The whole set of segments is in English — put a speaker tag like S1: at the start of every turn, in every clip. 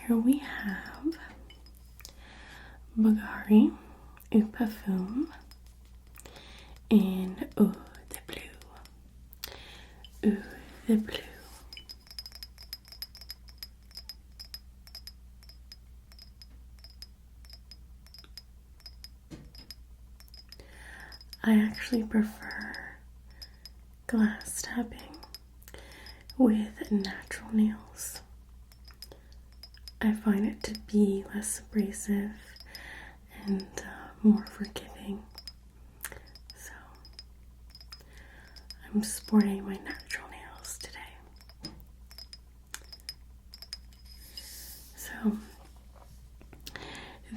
S1: here we have Bvlgari Eau Parfumée in Eau de Bleu. Eau de Bleu. I actually prefer glass tapping with natural nails. I find it to be less abrasive and more forgiving. So I'm sporting my natural nails today. So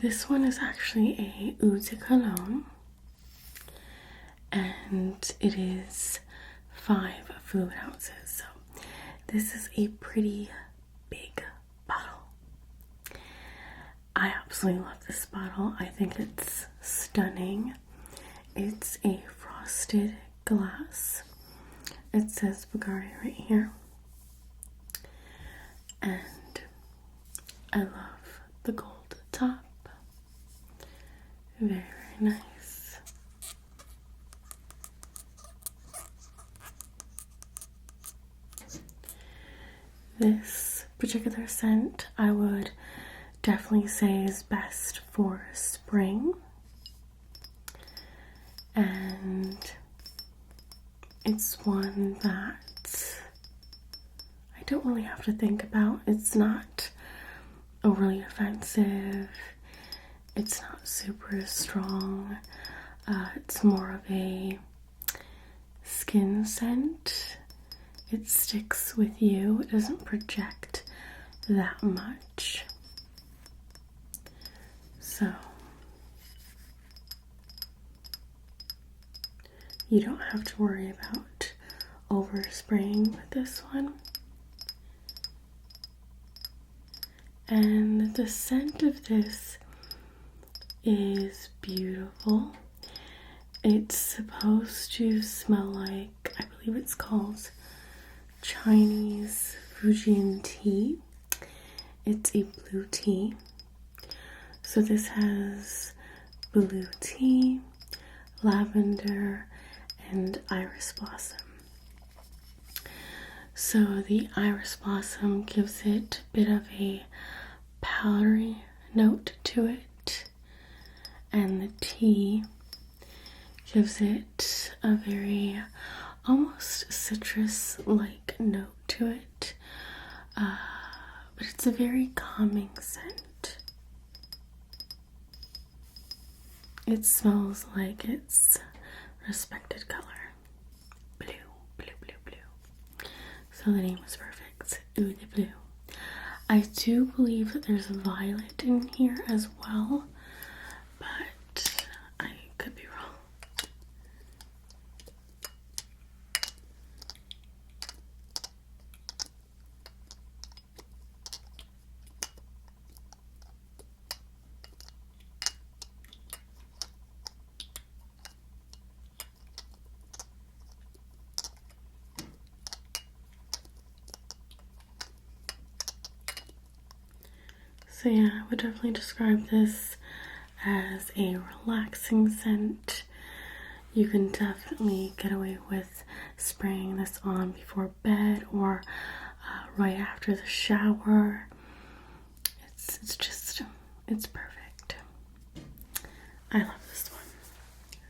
S1: this one is actually a Eau de Cologne, and it is 5 fluid ounces. So this is a pretty big bottle. I absolutely love this bottle. I think it's stunning. It's a frosted glass. It says Bvlgari right here. And I love the gold top. Very, very nice. This particular scent I would definitely say is best for spring, and it's one that I don't really have to think about. It's not overly offensive, it's not super strong, it's more of a skin scent. It sticks with you. It doesn't project that much. So you don't have to worry about overspraying with this one. And the scent of this is beautiful. It's supposed to smell like, I believe it's called Chinese Fujian tea. It's a blue tea. So this has blue tea, lavender, and iris blossom. So the iris blossom gives it a bit of a powdery note to it, and the tea gives it a very almost citrus-like note to it, but it's a very calming scent. It smells like its respected color. Blue, blue, blue, blue. So the name was perfect. Eau de Bleu. I do believe that there's violet in here as well, but I could be wrong. So yeah, I would definitely describe this as a relaxing scent. You can definitely get away with spraying this on before bed or right after the shower. It's perfect. I love this one.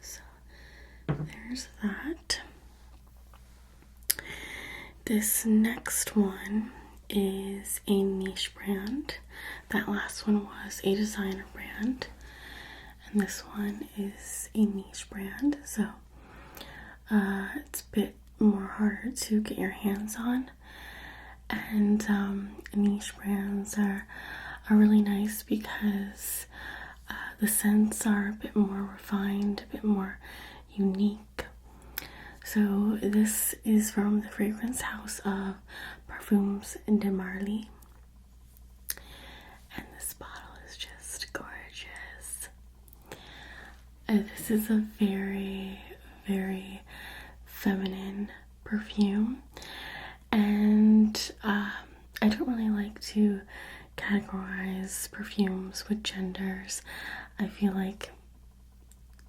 S1: So there's that. This next one is a niche brand. That last one was a designer brand, and this one is a niche brand, so it's a bit more harder to get your hands on. And niche brands are really nice because the scents are a bit more refined, a bit more unique. So this is from the fragrance house of Parfums de Marly. And this bottle is just gorgeous. This is a very, very feminine perfume. And I don't really like to categorize perfumes with genders. I feel like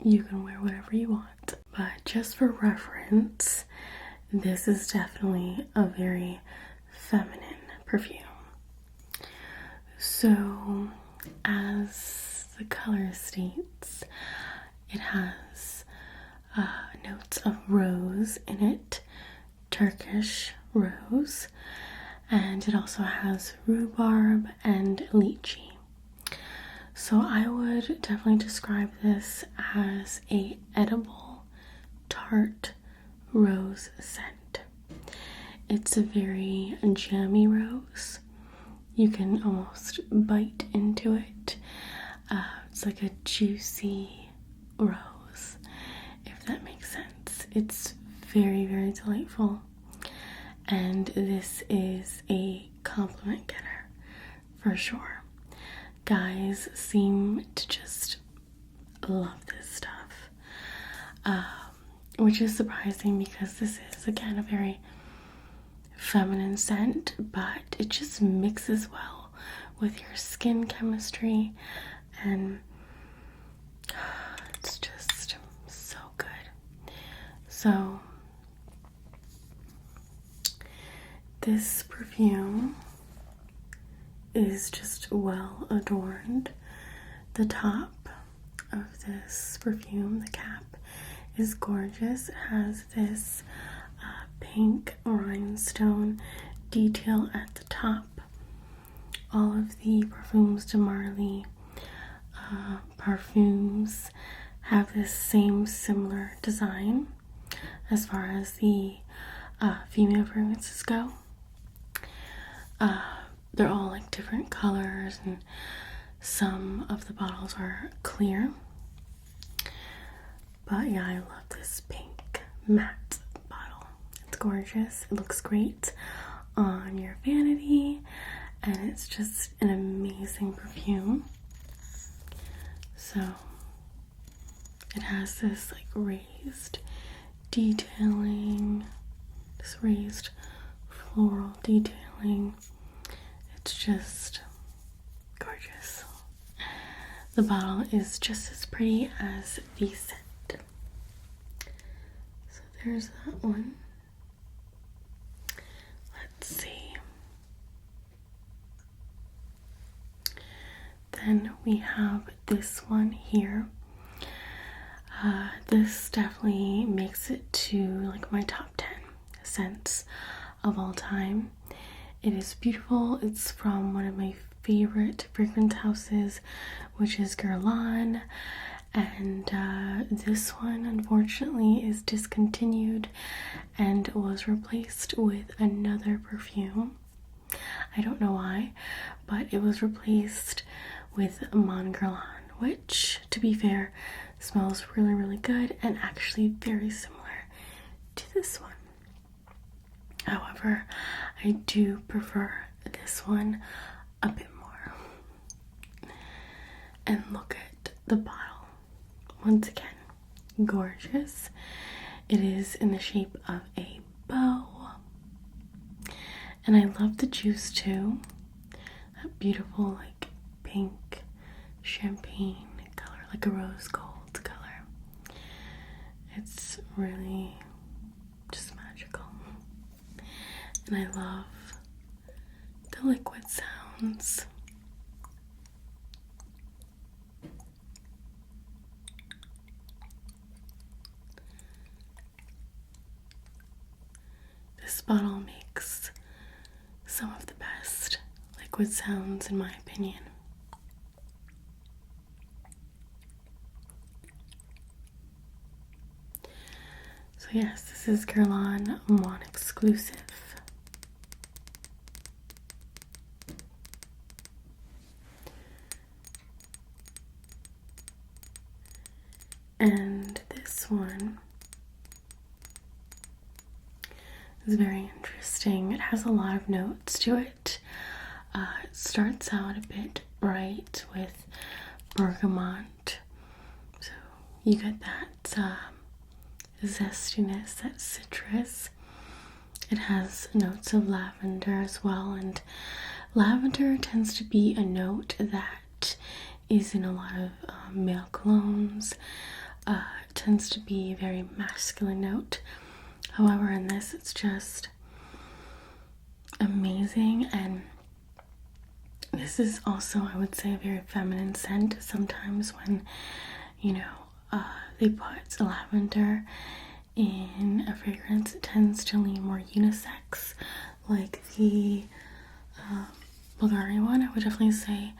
S1: you can wear whatever you want. But just for reference, this is definitely a very feminine perfume. So, as the color states, it has notes of rose in it, Turkish rose, and it also has rhubarb and lychee. So I would definitely describe this as a edible tart rose scent. It's a very jammy rose. You can almost bite into it. It's like a juicy rose, if that makes sense. It's very, very delightful. And this is a compliment getter for sure. Guys seem to just love this stuff, which is surprising because this is, again, a very feminine scent, but it just mixes well with your skin chemistry, and it's just so good. So this perfume is just well adorned. The top of this perfume, the cap, is gorgeous. It has this pink rhinestone detail at the top. All of the Parfums de Marly parfums have this same similar design as far as the female fragrances go. They're all like different colors, and some of the bottles are clear. But yeah, I love this pink matte bottle. It's gorgeous. It looks great on your vanity, and it's just an amazing perfume. So it has this like raised detailing, this raised floral detailing. It's just gorgeous. The bottle is just as pretty as the scent. So there's that one. Let's see. Then we have this one here. This definitely makes it to like my top 10 scents of all time. It is beautiful. It's from one of my favorite fragrance houses, which is Guerlain, and this one unfortunately is discontinued and was replaced with another perfume. I don't know why, but it was replaced with Mon Guerlain, which, to be fair, smells really, really good and actually very similar to this one. However, I do prefer this one a bit more. And look at the bottle. Once again, gorgeous. It is in the shape of a bow. And I love the juice too. That beautiful like pink champagne color, like a rose gold color. It's really just magical. And I love the liquid sounds. This bottle makes some of the best liquid sounds in my opinion. So yes, this is Guerlain Mon exclusive. And this one is very interesting. It has a lot of notes to it. It starts out a bit bright with bergamot. So you get that zestiness, that citrus. It has notes of lavender as well, and lavender tends to be a note that is in a lot of male colognes. It tends to be a very masculine note. However, in this, it's just amazing. And this is also, I would say, a very feminine scent. Sometimes when, you know, they put lavender in a fragrance, it tends to lean more unisex, like the Bvlgari one. I would definitely say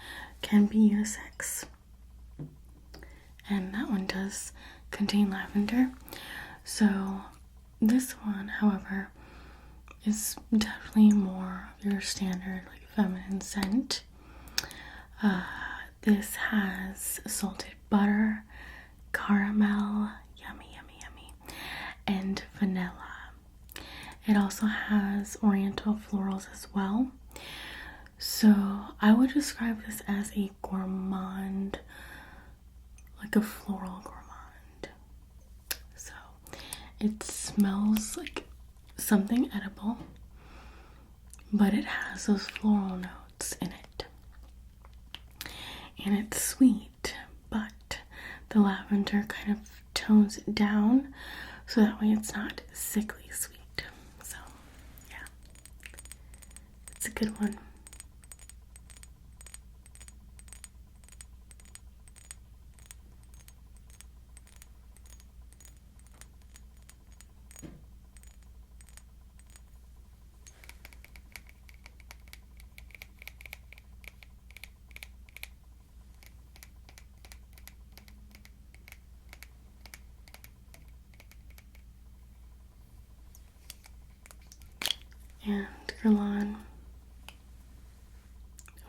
S1: can be unisex, and that one does contain lavender. So this one, however, is definitely more of your standard like feminine scent. This has salted butter, caramel, yummy, and vanilla. It also has oriental florals as well. So I would describe this as a gourmand, like a floral gourmand. So it smells like something edible, but it has those floral notes in it. And it's sweet, but the lavender kind of tones it down, so that way it's not sickly sweet. So yeah, it's a good one. And Guerlain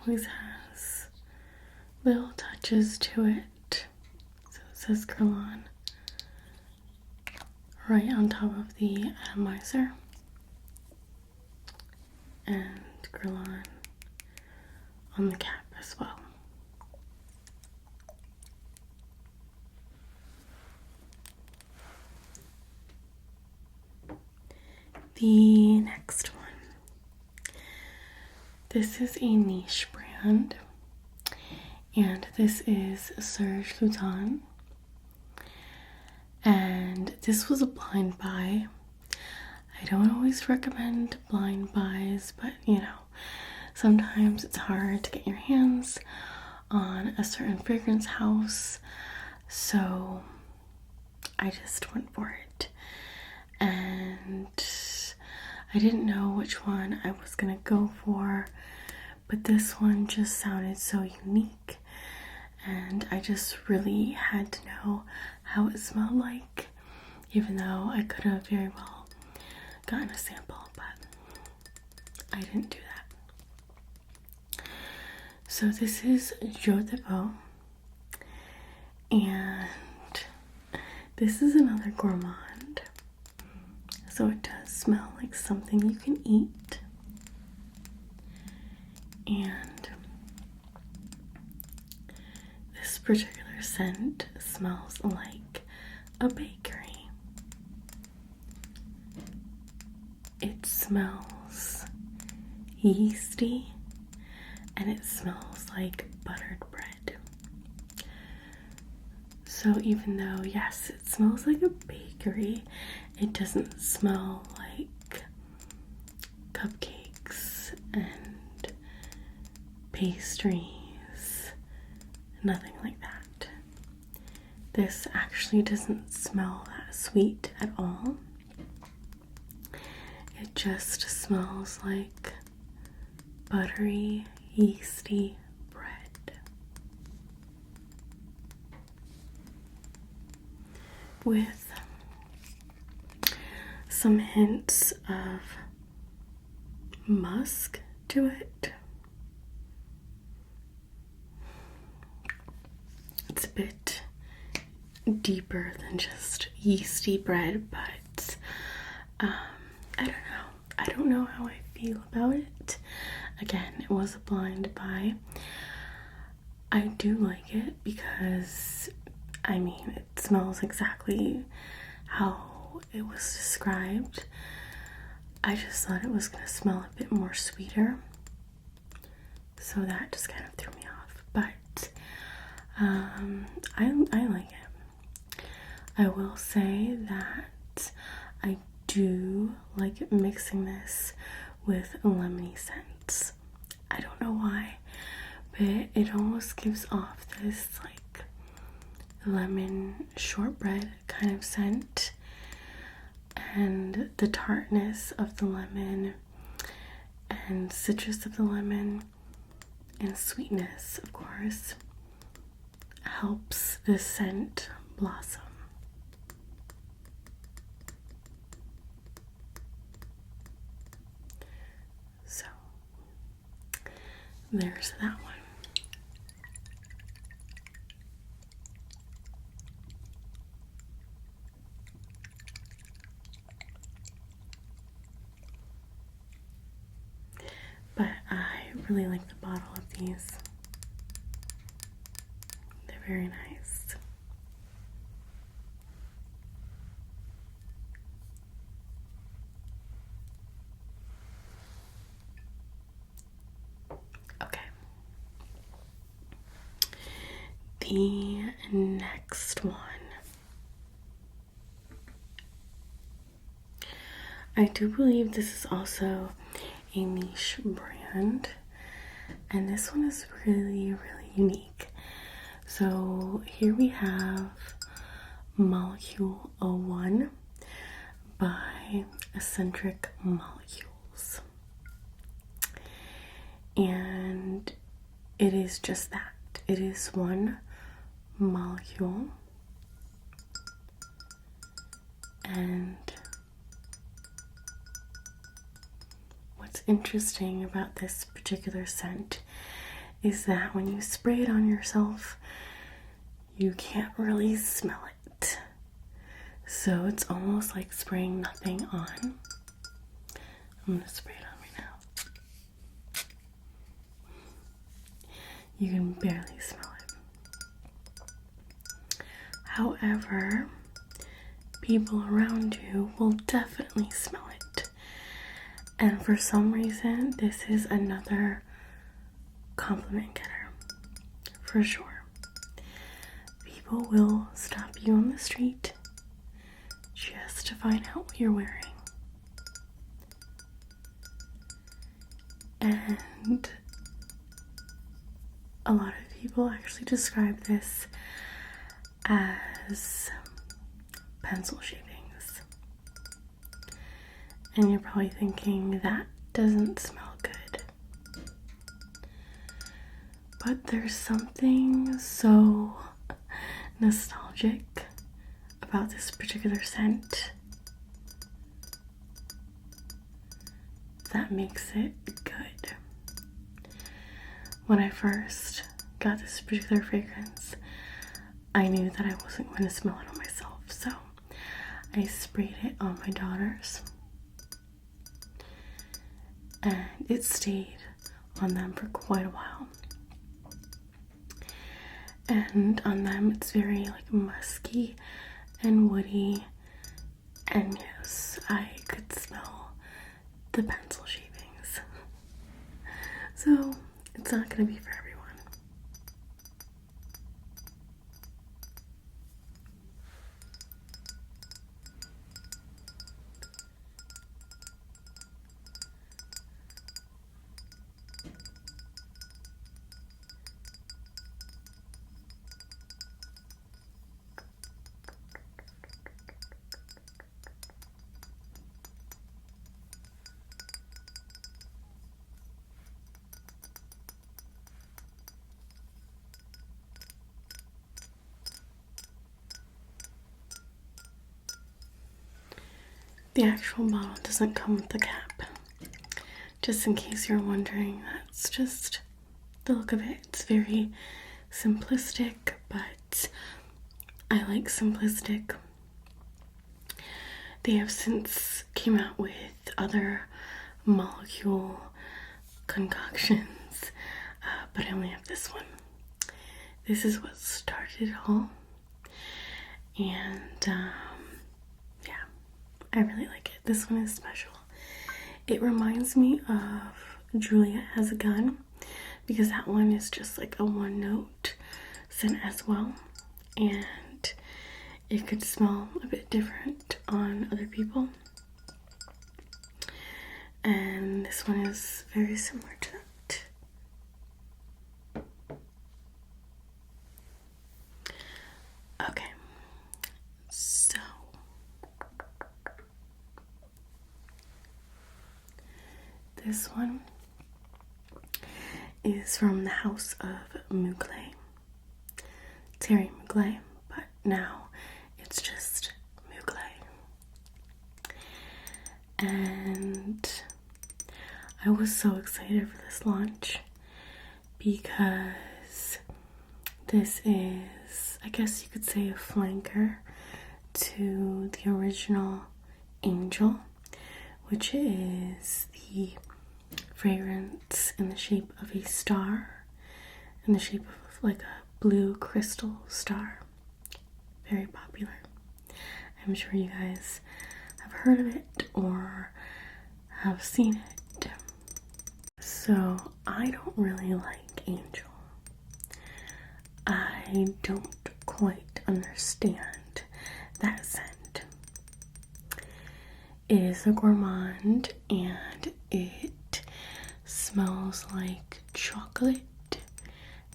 S1: always has little touches to it. So it says Guerlain right on top of the atomizer, and Guerlain on the cap as well. The next one. This is a niche brand, and this is Serge Lutens. And this was a blind buy. I don't always recommend blind buys, but you know, sometimes it's hard to get your hands on a certain fragrance house. So I just went for it. And I didn't know which one I was gonna go for, but this one just sounded so unique, and I just really had to know how it smelled like, even though I could have very well gotten a sample, but I didn't do that. So this is Jeux de Peau, and this is another gourmand. So it does smell like something you can eat. And this particular scent smells like a bakery. It smells yeasty, and it smells like buttered bread. So even though, yes, it smells like a bakery, it doesn't smell like cupcakes and pastries, nothing like that. This actually doesn't smell that sweet at all. It just smells like buttery, yeasty bread. With some hints of musk to it. It's a bit deeper than just yeasty bread, but I don't know how I feel about it. Again, it was a blind buy. I do like it because, I mean, it smells exactly how it was described. I just thought it was going to smell a bit more sweeter. So that just kind of threw me off. But I like it. I will say that I do like mixing this with lemony scents. I don't know why, but it almost gives off this like lemon shortbread kind of scent, and the tartness of the lemon and citrus of the lemon and sweetness, of course, helps this scent blossom. So there's that one. But I really like the bottle of these. They're very nice. Okay. The next one. I do believe this is also a niche brand, and this one is really, really unique. So here we have Molecule 01 by Eccentric Molecules, and it is just that. It is one molecule, and what's interesting about this particular scent is that when you spray it on yourself, you can't really smell it. So it's almost like spraying nothing on. I'm gonna spray it on right now. You can barely smell it. However, people around you will definitely smell it. And for some reason, this is another compliment getter, for sure. People will stop you on the street just to find out what you're wearing. And a lot of people actually describe this as pencil shavings. And you're probably thinking that doesn't smell good. But there's something so nostalgic about this particular scent that makes it good. When I first got this particular fragrance, I knew that I wasn't going to smell it on myself, so I sprayed it on my daughters, and it stayed on them for quite a while. And on them it's very like musky and woody, and yes, I could smell the pencil shavings. So it's not going to be for everyone. The actual bottle doesn't come with the cap. Just in case you're wondering, that's just the look of it. It's very simplistic, but I like simplistic. They have since came out with other molecule concoctions, but I only have this one. This is what started it all, and yeah, I really like it. This one is special. It reminds me of Juliet Has a Gun, because that one is just like a one note scent as well, and it could smell a bit different on other people. And this one is very similar to that. Okay, so this one is from the house of Mugler, Thierry Mugler, but now it's just Mugler. And I was so excited for this launch because this is, I guess you could say, a flanker to the original Angel, which is the fragrance in the shape of a star, in the shape of like a blue crystal star. Very popular. I'm sure you guys have heard of it or have seen it. So I don't really like Angel. I don't quite understand that scent. It is a gourmand and it smells like chocolate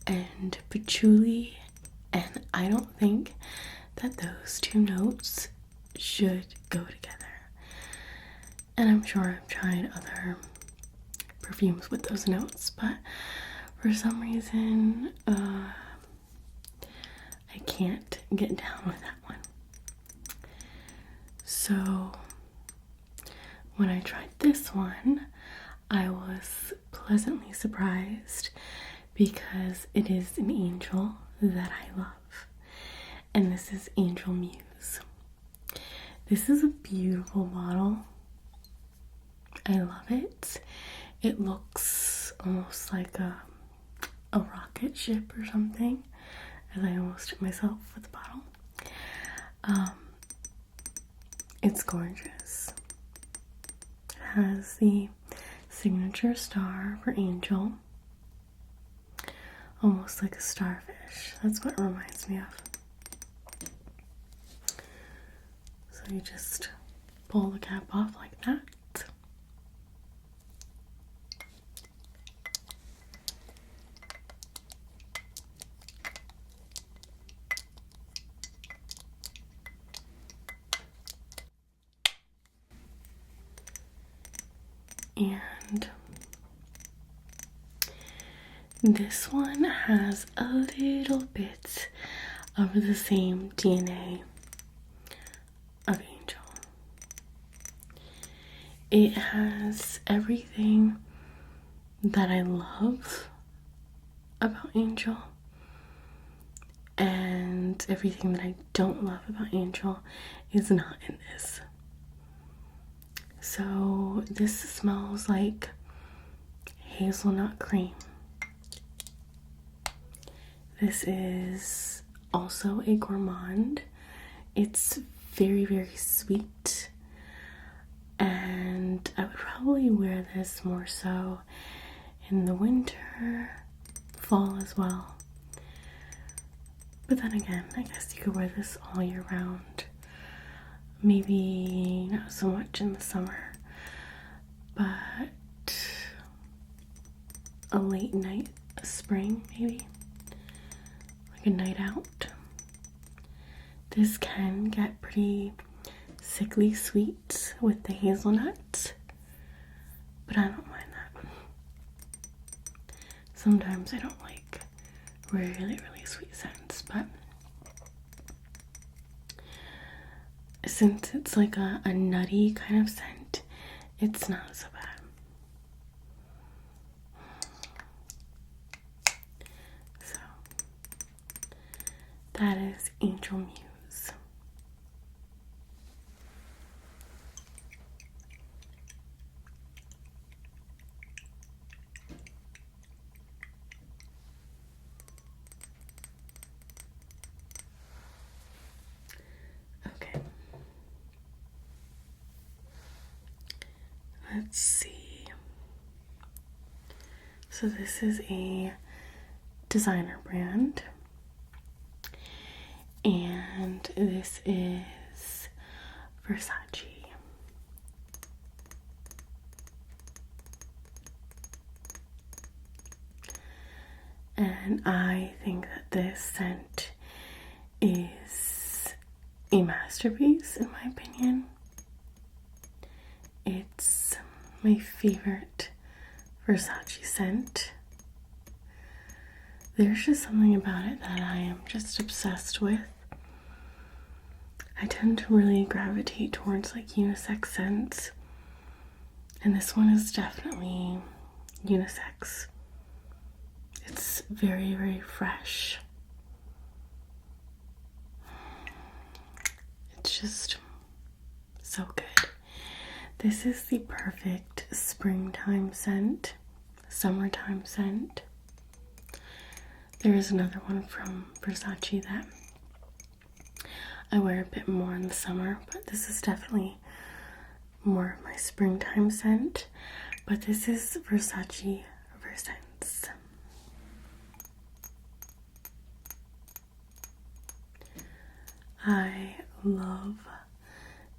S1: and patchouli, and I don't think that those two notes should go together. And I'm sure I've tried other perfumes with those notes, but for some reason I can't get down with that one. So when I tried this one, I was pleasantly surprised because it is an Angel that I love, and this is Angel Muse. This is a beautiful bottle. I love it. It looks almost like a rocket ship or something, as I almost hit myself with the bottle. It's gorgeous. It has the signature star for Angel, almost like a starfish. That's what it reminds me of. So you just pull the cap off like that. And this one has a little bit of the same DNA of Angel. It has everything that I love about Angel and everything that I don't love about Angel is not in this. So this smells like hazelnut cream. This is also a gourmand. It's very, very sweet, and I would probably wear this more so in the winter, fall as well. But then again, I guess you could wear this all year round. Maybe not so much in the summer, but a late night, spring maybe, like a night out. This can get pretty sickly sweet with the hazelnut, but I don't mind that. Sometimes I don't like really, really sweet scents, but since it's like a nutty kind of scent, it's not so bad. So that is Angel Muse. Okay. Let's see. So this is a designer brand, and this is Versace. And I think that this scent is a masterpiece, in my opinion. It's my favorite Versace scent. There's just something about it that I am just obsessed with. I tend to really gravitate towards like unisex scents, and this one is definitely unisex. It's very, very fresh. It's just so good. This is the perfect springtime scent, summertime scent. There is another one from Versace that I wear a bit more in the summer, but this is definitely more of my springtime scent. But this is Versace Versense. I love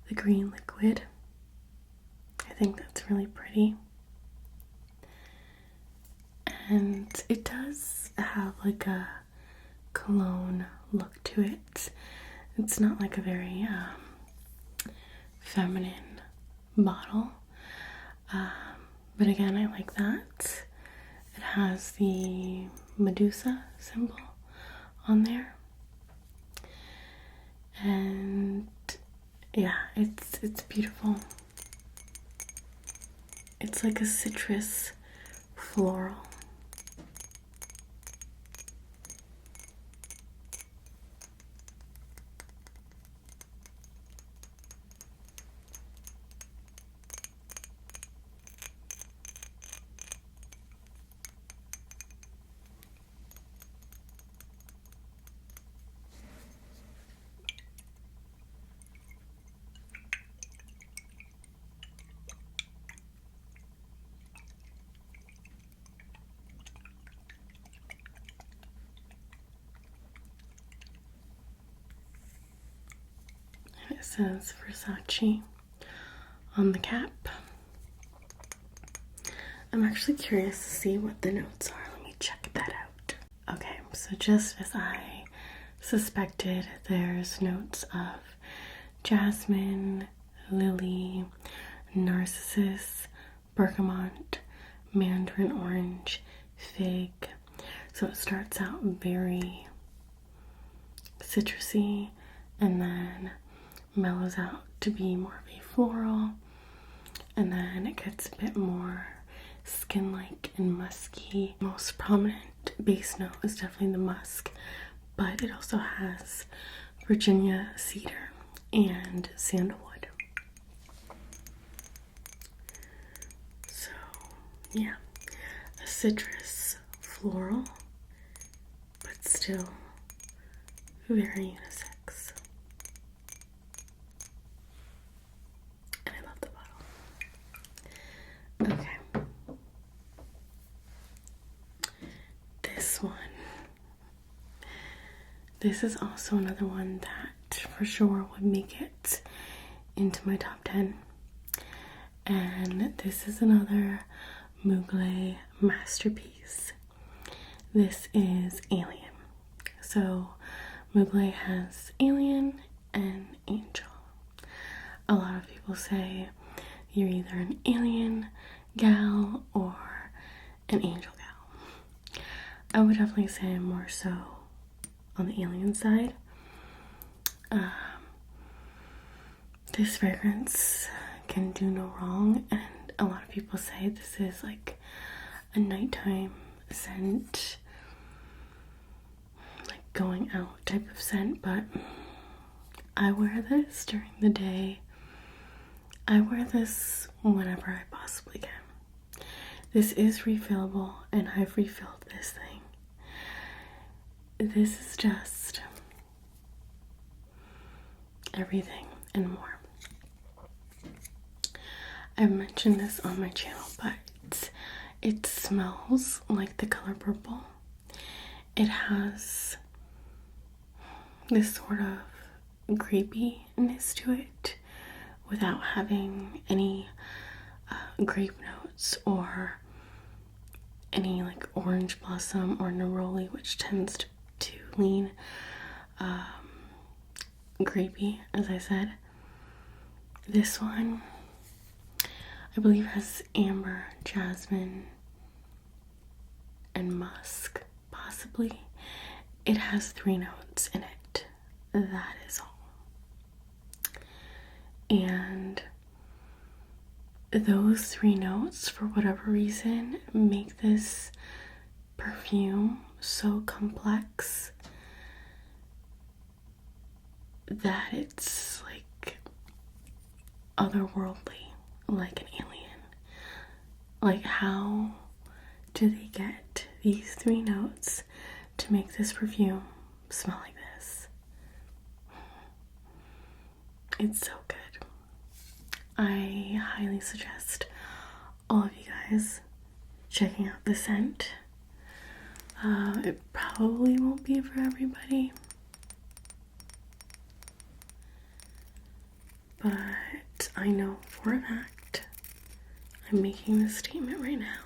S1: the green liquid. I think that's really pretty. And it does have like a cologne look to it. It's not like a very feminine bottle. But again, I like that. It has the Medusa symbol on there. And yeah, it's beautiful. It's like a citrus floral. It says Versace on the cap. I'm actually curious to see what the notes are. Let me check that out. Okay, so just as I suspected, there's notes of jasmine, lily, narcissus, bergamot, mandarin orange, fig. So it starts out very citrusy and then mellows out to be more of a floral, and then it gets a bit more skin-like and musky. Most prominent base note is definitely the musk, but it also has Virginia cedar and sandalwood. So yeah, a citrus floral, but still very unisex. Okay, this one. This is also another one that for sure would make it into my top 10. And this is another Mugler masterpiece. This is Alien. So Mugler has Alien and Angel. A lot of people say you're either an Alien gal or an Angel gal. I would definitely say I'm more so on the Alien side. This fragrance can do no wrong, and a lot of people say this is like a nighttime scent, like going out type of scent, but I wear this during the day. I wear this whenever I possibly can. This is refillable, and I've refilled this thing. This is just everything and more. I've mentioned this on my channel, but it smells like the color purple. It has this sort of grapiness to it without having any grape notes or any like orange blossom or neroli, which tends to lean grapey, as I said. This one, I believe, has amber, jasmine, and musk, possibly. It has 3 notes in it. That is all. And those 3 notes, for whatever reason, make this perfume so complex that it's like otherworldly, like an alien. Like, how do they get these 3 notes to make this perfume smell like this? It's so good. I highly suggest all of you guys checking out the scent. It probably won't be for everybody, but I know for a fact, I'm making this statement right now,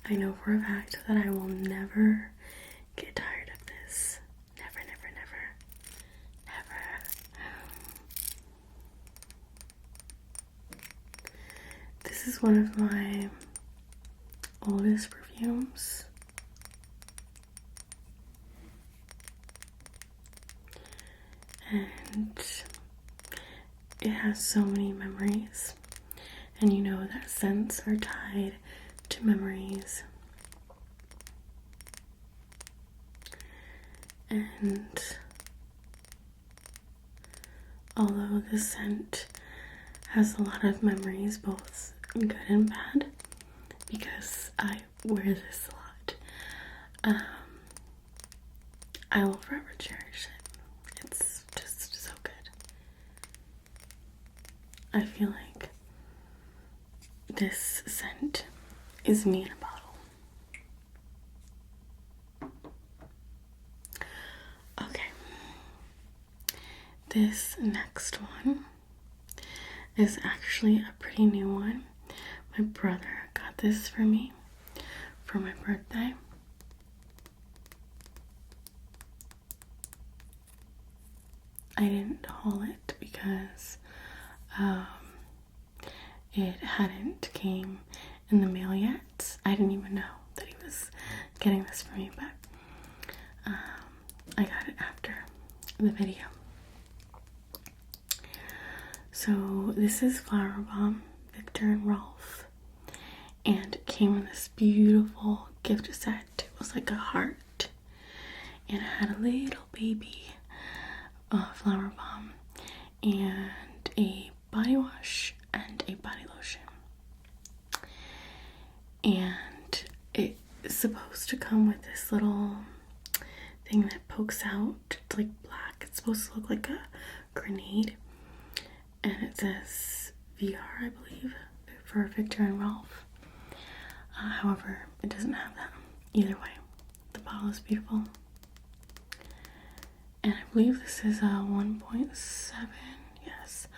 S1: I know for a fact that I will never get tired of this. Never, never, never, never. This is one of my oldest perfumes. And it has so many memories. And you know that scents are tied to memories. And although the scent has a lot of memories, both good and bad, because I wear this a lot, I will forever cherish it. It's just so good. I feel like this scent is me in a bottle. Okay. This next one is actually a pretty new one. My brother got this for me for my birthday. I didn't haul it because it hadn't came in the mail yet. I didn't even know that he was getting this for me, but I got it after the video. So this is Flowerbomb, Viktor and Rolf, and it came in this beautiful gift set. It was like a heart, and it had a little baby Flowerbomb and a body wash and a body lotion. And it's supposed to come with this little thing that pokes out. It's like black. It's supposed to look like a grenade. And it says VR, I believe, for Viktor and Rolf. However, it doesn't have that. Either way, the bottle is beautiful. And I believe this is a 1.7, yes,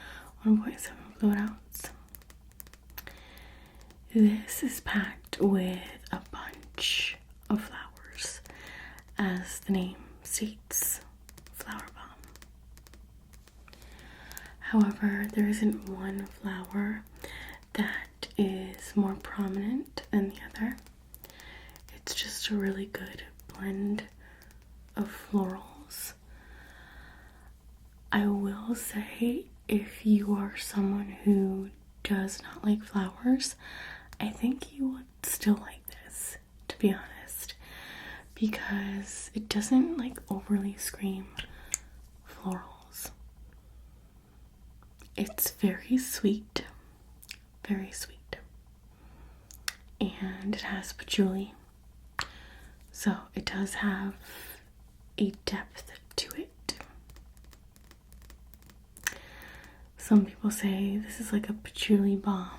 S1: 1.7 fluid ounce. This is packed with a bunch of flowers, as the name states, Flowerbomb. However, there isn't one flower that is more prominent than the other. It's just a really good blend of florals. I will say, if you are someone who does not like flowers, I think you would still like this, to be honest, because it doesn't like overly scream florals. It's very sweet, and it has patchouli, so it does have a depth to it. Some people say this is like a patchouli bomb.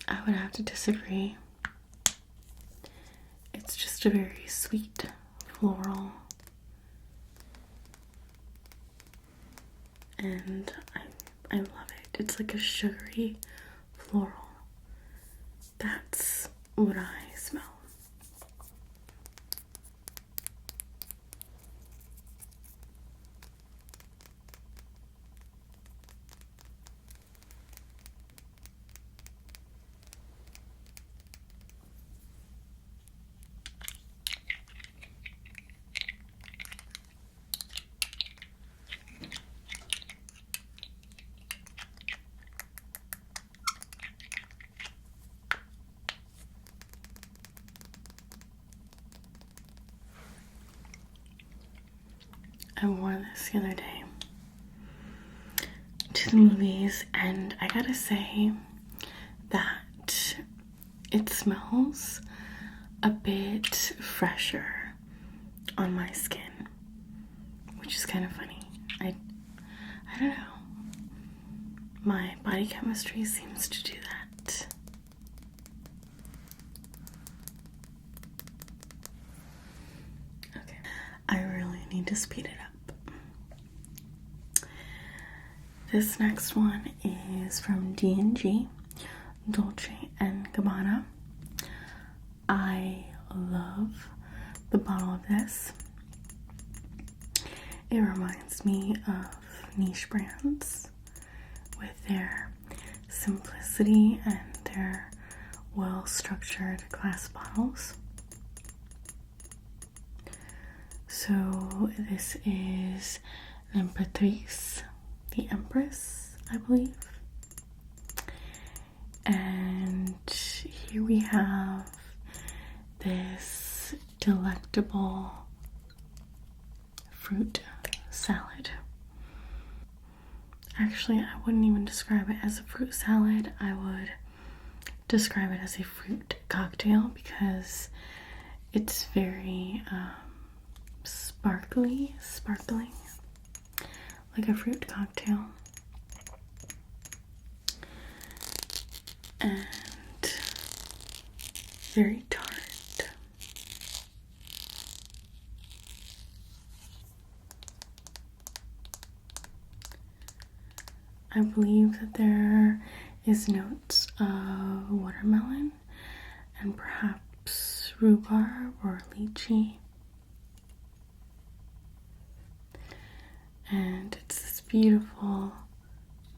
S1: I would have to disagree. It's just a very sweet floral, and I love it. It's like a sugary floral. That's what I smell. I wore this the other day to the movies, and I gotta say that it smells a bit fresher on my skin, which is kind of funny. I don't know. My body chemistry seems to do that. Okay, I really need to speed it up. This next one is from D&G, Dolce Gabbana. I love the bottle of this. It reminds me of niche brands with their simplicity and their well-structured glass bottles. So this is L'Imperatrice, the Empress, I believe. And here we have this delectable fruit salad. Actually, I wouldn't even describe it as a fruit salad. I would describe it as a fruit cocktail because it's very sparkling, like a fruit cocktail. And very tart. I believe that there is notes of watermelon and perhaps rhubarb or lychee. And it's this beautiful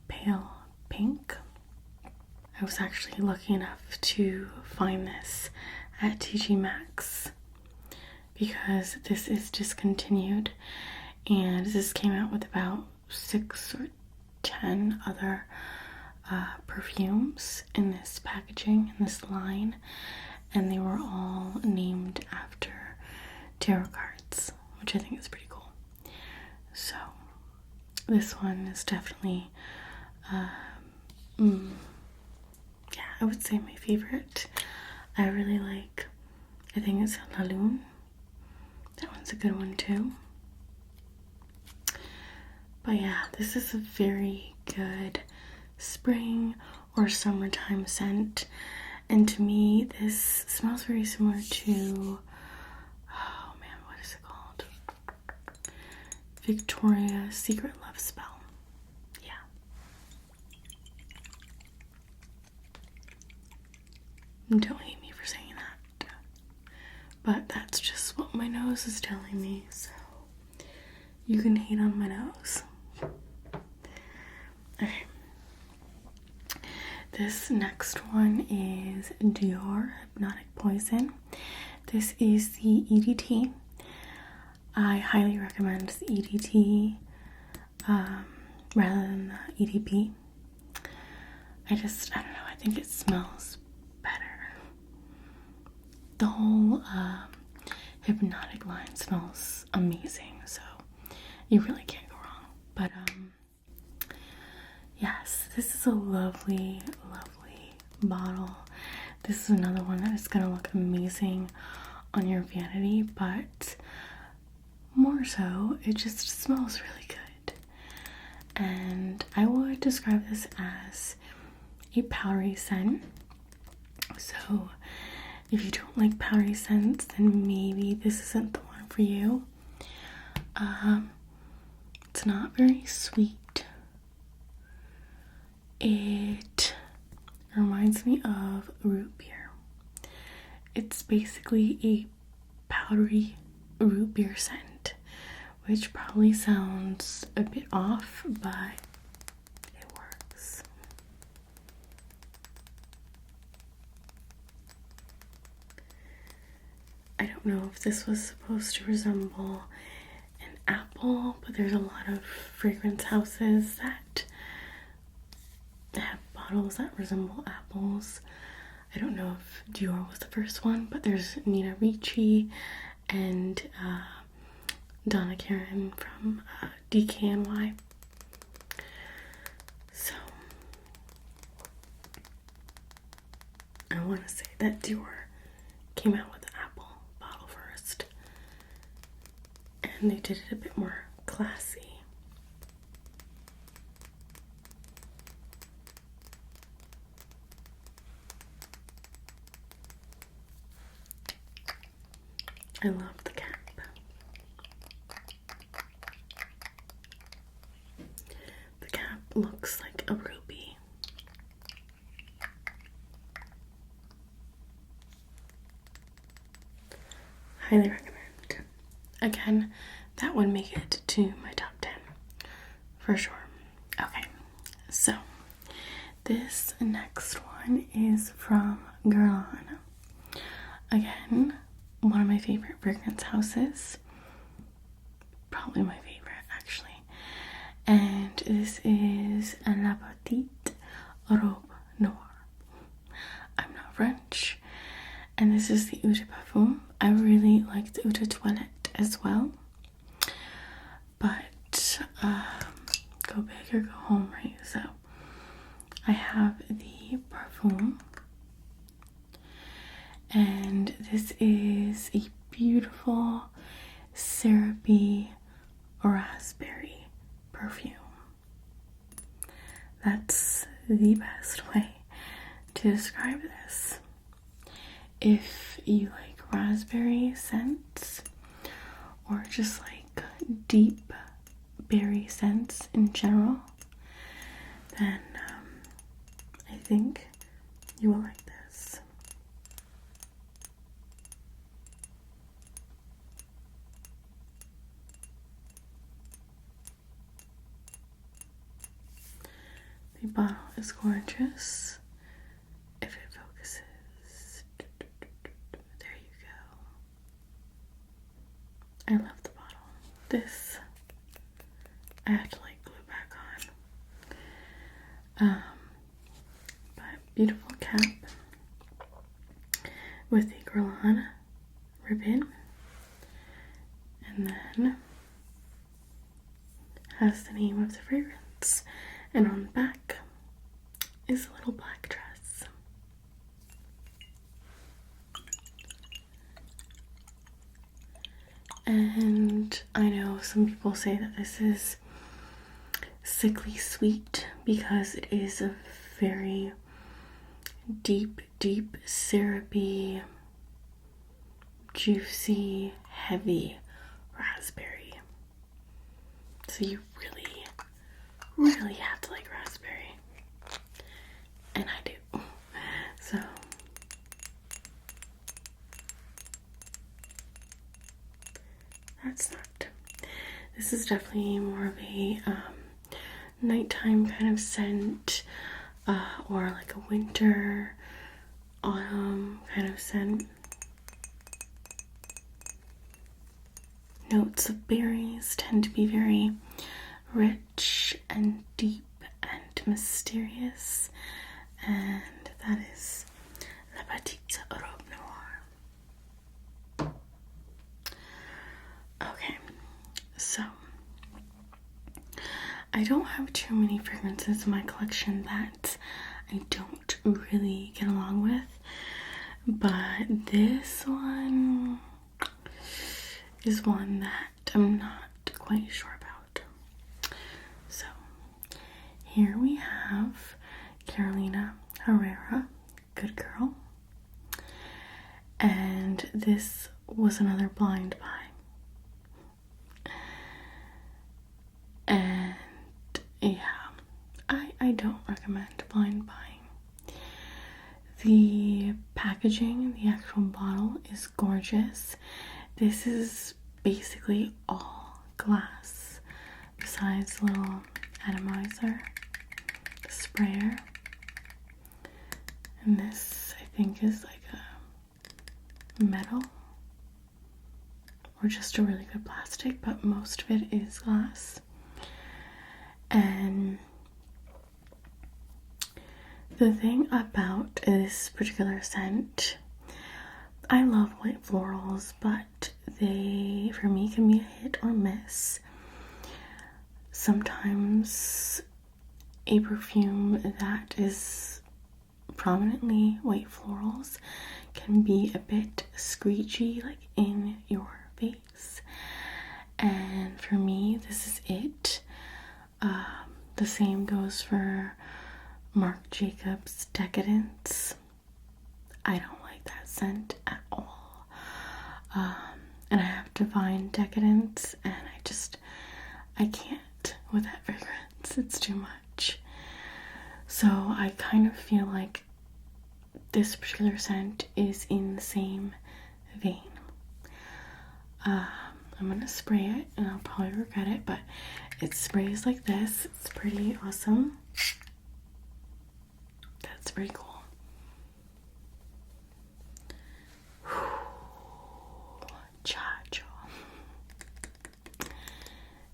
S1: pale pink. I was actually lucky enough to find this at TG Maxx because this is discontinued, and this came out with about 6 or 10 other perfumes in this packaging, in this line, and they were all named after tarot cards, which I think is pretty cool. So this one is definitely yeah, I would say my favorite. I really like, I think it's La Lune. That one's a good one too. But yeah, this is a very good spring or summertime scent. And to me, this smells very similar to, oh man, what is it called? Victoria's Secret Love Spell. Yeah. Don't hate me for saying that. But that's just what my nose is telling me, so you can hate on my nose. Okay. This next one is Dior Hypnotic Poison. This is the EDT. I highly recommend the EDT rather than the EDP. I don't know, I think it smells better. The whole Hypnotic line smells amazing, so you really can't go wrong. But yes, this is a lovely, lovely bottle. This is another one that is gonna look amazing on your vanity, but more so, it just smells really good. And I would describe this as a powdery scent. So if you don't like powdery scents, then maybe this isn't the one for you. It's not very sweet. It reminds me of root beer. It's basically a powdery root beer scent, which probably sounds a bit off, but it works. I don't know if this was supposed to resemble an apple, but there's a lot of fragrance houses that have bottles that resemble apples. I don't know if Dior was the first one, but there's Nina Ricci and Donna Karan from DKNY. So I want to say that Dior came out with an apple bottle first, and they did it a bit more classy. I love the cap. The cap looks like a ruby. Highly recommend. Again, that would make it to my top 10 for sure. Okay, so this next one is from Guerlain. Again, one of my favorite fragrance houses. Probably my favorite, actually. And this is La Petite Robe Noire. I'm not French. And this is the Eau de Parfum. I really like the Eau de Toilette as well. But, go big or go home, right? So, I have the Perfume. And this is a beautiful syrupy raspberry perfume. That's the best way to describe this. If you like raspberry scents or just like deep berry scents in general, then I think you will like this. The bottle is gorgeous. If it focuses, there you go. I love the bottle. This I have to like glue back on. But beautiful cap with the Guerlain ribbon, and then has the name of the fragrance. And on the back is a little black dress. And I know some people say that this is sickly sweet because it is a very deep, syrupy, juicy, heavy raspberry. So you really have to like raspberry, and I do. So that's not. This is definitely more of a nighttime kind of scent, or like a winter, autumn kind of scent. Notes of berries tend to be very rich and deep and mysterious, and that is La Petite Robe Noire. Okay, so I don't have too many fragrances in my collection that I don't really get along with, but this one is one that I'm not quite sure about. So here we have Carolina Herrera, Good Girl. And this was another blind buy. And yeah, I don't recommend blind buying. The packaging, the actual bottle is gorgeous. This is basically all glass, besides a little atomizer, sprayer. And this, I think, is like a metal or just a really good plastic, but most of it is glass. And the thing about this particular scent, I love white florals, but they, for me, can be a hit or miss. Sometimes a perfume that is prominently white florals can be a bit screechy, like in your face. And for me, this is it. The same goes for Marc Jacobs Decadence. I don't like that scent at all. And I have Divine Decadence, and I can't with that fragrance. It's too much. So I kind of feel like this particular scent is in the same vein. I'm gonna spray it, and I'll probably regret it, but it sprays like this. It's pretty awesome. That's pretty cool. Chacho.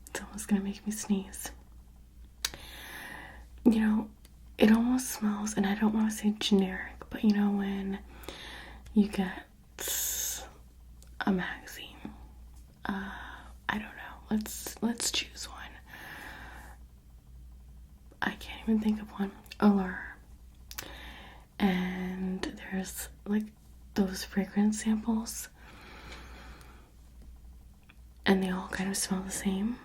S1: It's almost gonna make me sneeze. You know, it almost smells, and I don't want to say generic, but you know when you get a magazine, I don't know, let's choose one. I can't even think of one. Allure. And there's like those fragrance samples, and they all kind of smell the same.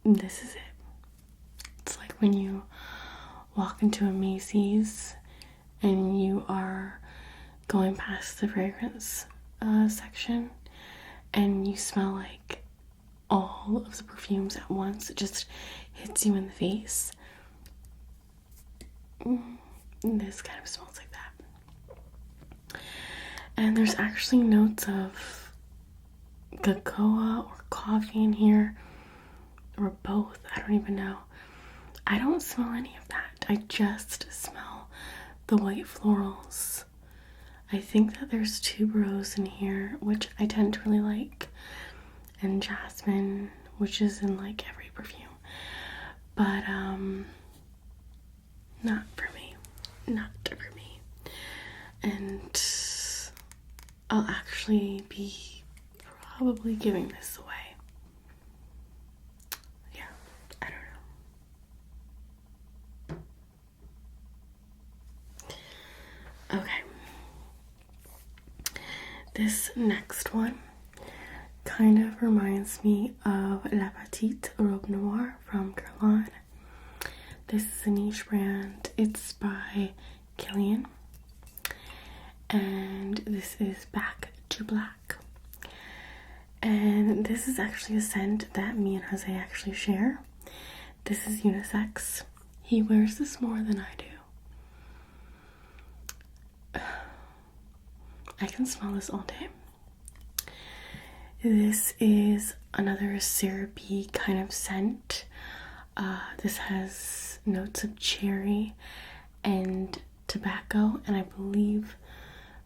S1: This is it. It's like when you walk into a Macy's and you are going past the fragrance section, and you smell like all of the perfumes at once. It just hits you in the face. This kind of smells like that. And there's actually notes of cocoa or coffee in here, or both. I don't even know. I don't smell any of that. I just smell the white florals. I think that there's tuberose in here, which I tend to really like, and jasmine, which is in like every perfume, but not for me. And I'll actually be probably giving this away. Yeah, I don't know. Okay. This next one kind of reminds me of La Petite Robe Noire from Guerlain. This is a niche brand. It's by Kilian. And this is Back to Black. And this is actually a scent that me and Jose actually share. This is unisex. He wears this more than I do. I can smell this all day. This is another syrupy kind of scent. This has notes of cherry and tobacco, and I believe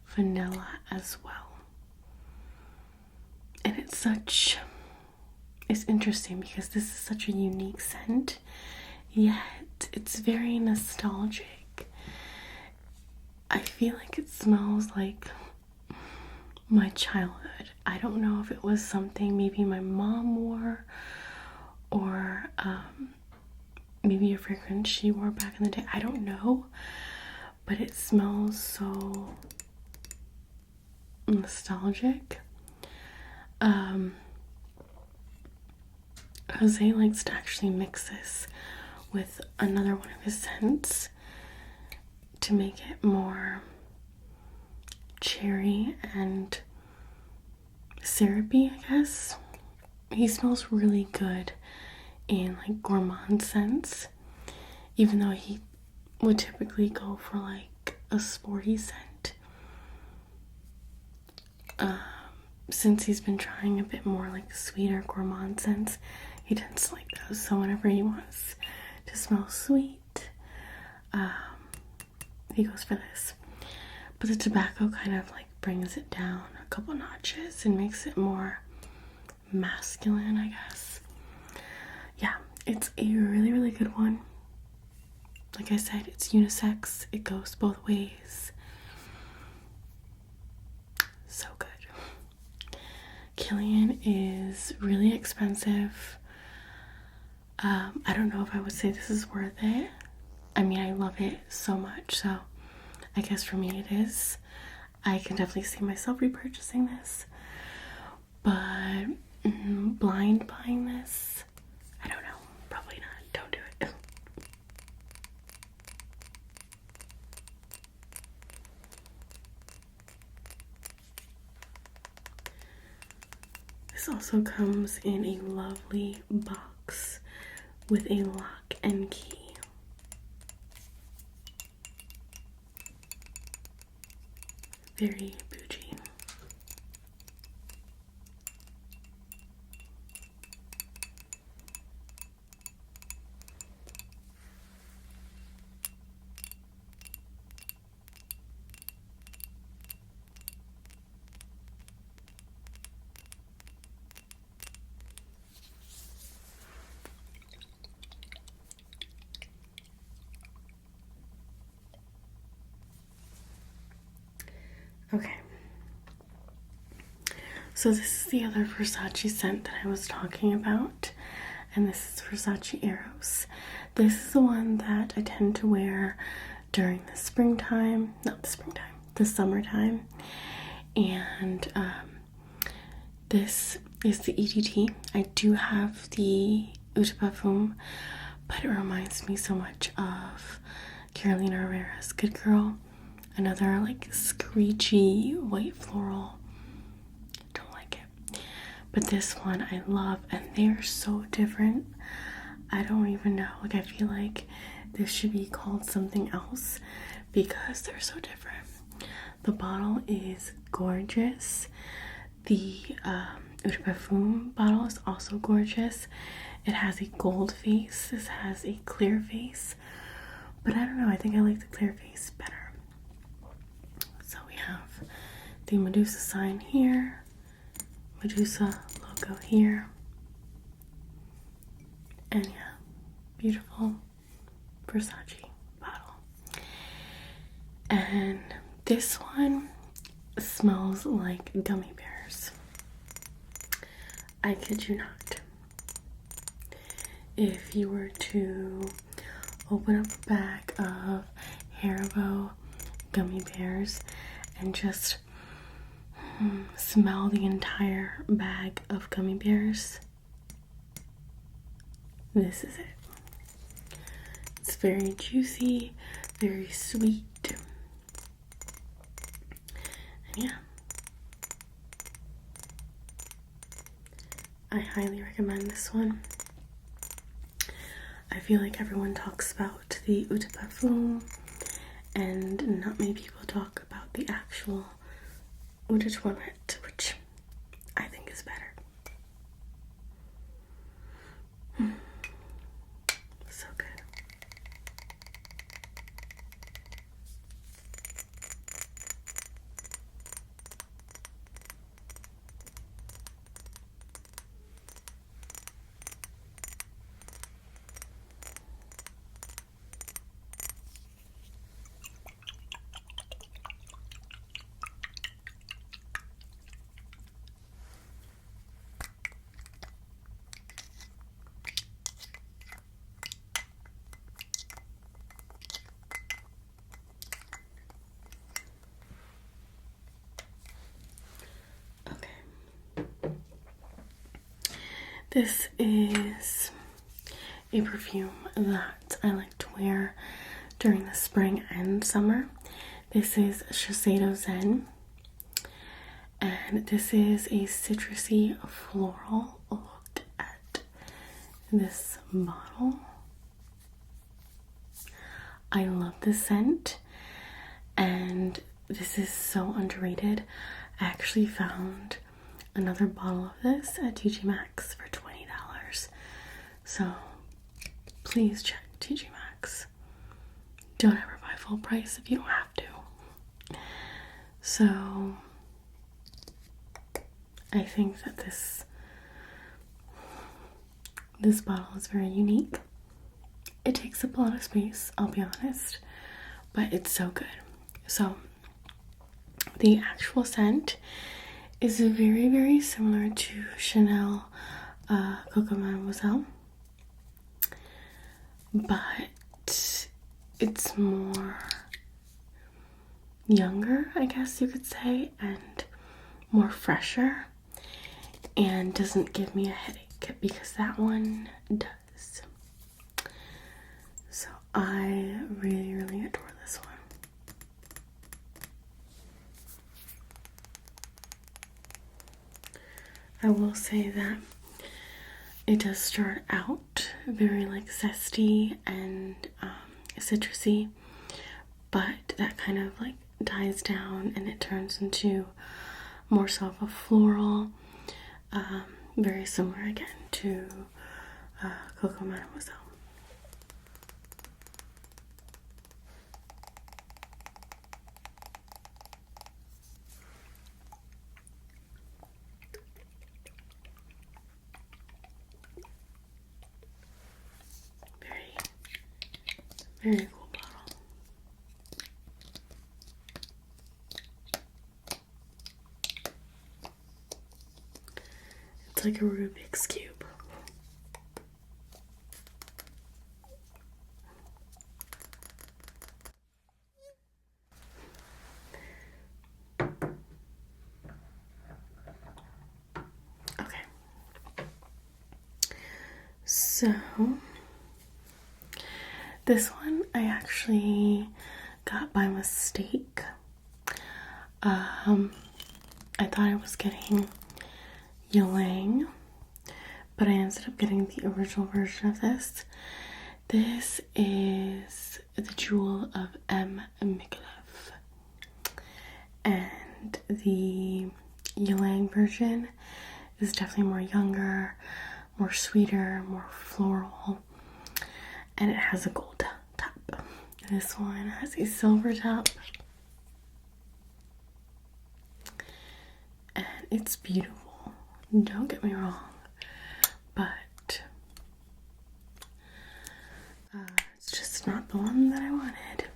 S1: vanilla as well. And it's interesting because this is such a unique scent, yet it's very nostalgic. I feel like it smells like my childhood. I don't know if it was something maybe my mom wore, or maybe a fragrance she wore back in the day. I don't know, but it smells so nostalgic. Jose likes to actually mix this with another one of his scents to make it more cherry and syrupy, I guess. He smells really good in like gourmand scents, even though he would typically go for like a sporty scent. Since he's been trying a bit more like sweeter gourmand scents, he tends to like those. So whenever he wants to smell sweet, he goes for this. But the tobacco kind of like brings it down a couple notches and makes it more masculine, I guess. Yeah, it's a really, really good one. Like I said, it's unisex. It goes both ways. So good. Kilian is really expensive. I don't know if I would say this is worth it. I mean, I love it so much, so I guess for me it is. I can definitely see myself repurchasing this. But blind buying this, I don't know. Probably not. Don't do it. This also comes in a lovely box with a lock and key. Very bougie. Okay, so this is the other Versace scent that I was talking about, and this is Versace Eros. This is the one that I tend to wear during the springtime, the summertime, and this is the EDT. I do have the Eau de Parfum, but it reminds me so much of Carolina Herrera's Good Girl. Another like screechy white floral. Don't like it. But this one I love, and they're so different. I don't even know. Like, I feel like this should be called something else because they're so different. The bottle is gorgeous. The Eau de Parfum bottle is also gorgeous. It has a gold face. This has a clear face. But I don't know. I think I like the clear face better. So we have the Medusa sign here, Medusa logo here, and yeah, beautiful Versace bottle. And this one smells like gummy bears. I kid you not. If you were to open up a bag of Herrera gummy bears and just smell the entire bag of gummy bears, this is it. It's very juicy, very sweet, and yeah, I highly recommend this one. I feel like everyone talks about the Eau de Parfum, and not many people talk about the actual Eau de Toilette, which I think is better. So good. This is a perfume that I like to wear during the spring and summer. This is Shiseido Zen. And this is a citrusy floral. Look at this bottle. I love this scent, and this is so underrated. I actually found another bottle of this at TJ Maxx for $20. So please check TJ Maxx. Don't ever buy full price if you don't have to. So I think that this bottle is very unique. It takes up a lot of space, I'll be honest, but it's so good. So the actual scent is very, very similar to Chanel Coco Mademoiselle, but it's more younger, I guess you could say, and more fresher, and doesn't give me a headache, because that one does. So I really, really adore this one. I will say that it does start out very like zesty and citrusy, but that kind of like dies down and it turns into more so of a floral, very similar again to Coco Mademoiselle. Very cool bottle. It's like a Rubik's Cube. Okay. So this one I actually got by mistake. I thought I was getting Guerlain, but I ended up getting the original version of this. This is the Jewel of M. Mugler, and the Guerlain version is definitely more younger, more sweeter, more floral, and it has a gold top. This one has a silver top, and it's beautiful, don't get me wrong, but it's just not the one that I wanted.